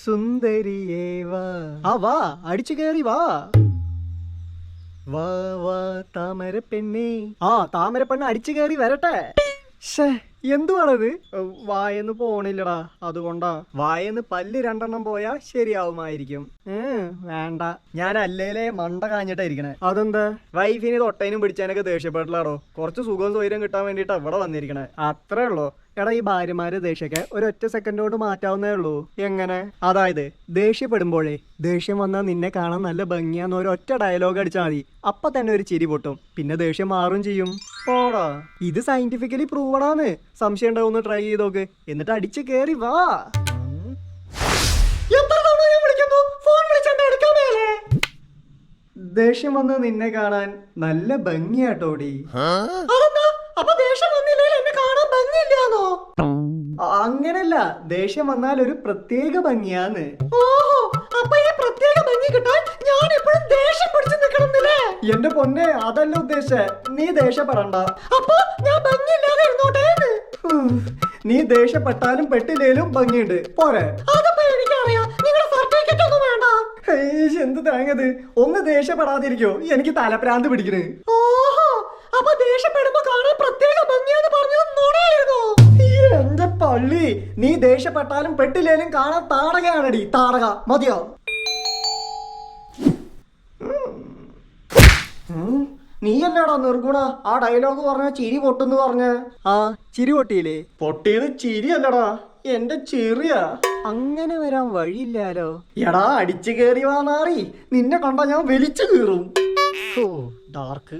സുന്ദരിയേ വാ. ആ വാ, അടിച്ചു കയറി വാ. വാ വാ താമര പെണ്ണേ. ആ താമര പെണ്ണ് അടിച്ചു കയറി വരട്ടെ. ഷേ എന്തുവാണത്? വായെന്ന് പോണില്ലടാ, അതുകൊണ്ടാ. വായെന്ന് പല്ല് 2 പോയാ ശരിയാവുമായിരിക്കും. വേണ്ട, ഞാൻ അല്ലേലേ മണ്ട കാഞ്ഞിട്ടായിരിക്കണേ. അതെന്താ? വൈഫിന് തൊട്ടേനും പിടിച്ചാനൊക്കെ ദേഷ്യപ്പെട്ടില്ലാടോ. കുറച്ച് സുഖവും സൗകര്യം കിട്ടാൻ വേണ്ടിട്ടാ ഇവിടെ വന്നിരിക്കണേ. അത്രേ ഉള്ളൂ. എടാ, ഈ ഭാര്യമാര് ദേഷ്യൊക്കെ ഒരൊറ്റ സെക്കൻഡ് കൊണ്ട് മാറ്റാവുന്നേ ഉള്ളൂ. എങ്ങനെ? അതായത് ദേഷ്യപ്പെടുമ്പോഴേ ദേഷ്യം വന്നാൽ നിന്നെ കാണാൻ നല്ല ഭംഗിയാന്ന് ഒരൊറ്റ ഡയലോഗ് അടിച്ചാൽ മതി. അപ്പൊ തന്നെ ഒരു ചിരി പൊട്ടും, പിന്നെ ദേഷ്യം മാറും ചെയ്യും. ഓടാ, ഇത് സയന്റിഫിക്കലി പ്രൂവഡാന്ന്. സംശയം ഉണ്ടാവും, ട്രൈ ചെയ്തോക്ക്. എന്നിട്ട് അടിച്ചു കേറി വാ. ദേഷ്യം വന്ന് നിന്നെ കാണാൻ നല്ല ഭംഗിയാട്ടോടി. അങ്ങനല്ല, ദേഷ്യം വന്നാൽ ഒരു പ്രത്യേക ഭംഗിയാന്ന്. എന്റെ പൊന്നെ, അതല്ല ഉദ്ദേശിച്ചേ. നീ ദേഷ്യപ്പെടണ്ട. നീ ദേഷ്യപ്പെട്ടാലും പെട്ടില്ലേലും ഭംഗിയുണ്ട്. പോരെ? എന്ത് തേങ്ങത്? ഒന്ന് ദേഷ്യപ്പെടാതിരിക്കോ? എനിക്ക് തലപ്രാന്ത് പിടിക്കണ്. എന്റെ പള്ളി, നീ ദേഷ്യപ്പെട്ടാലും പെട്ടില്ലേലും കാണാൻ താടകയാണടി. താടക മതിയോ? നീയല്ലേടാ നിർഗുണ ആ ഡയലോഗ് പറഞ്ഞ ചിരി പൊട്ടെന്ന് പറഞ്ഞ? ആ ചിരി പൊട്ടിയില്ലേ? പൊട്ടിയത് ചിരിയല്ലടാ, എന്റെ ചെറിയ. അങ്ങനെ വരാൻ വഴിയില്ലാലോ. എടാ, അടിച്ചു കേറി വാ നാറി. നിന്നെ കണ്ടാ ഞാൻ വലിച്ചു കീറും. ഡാർക്ക്.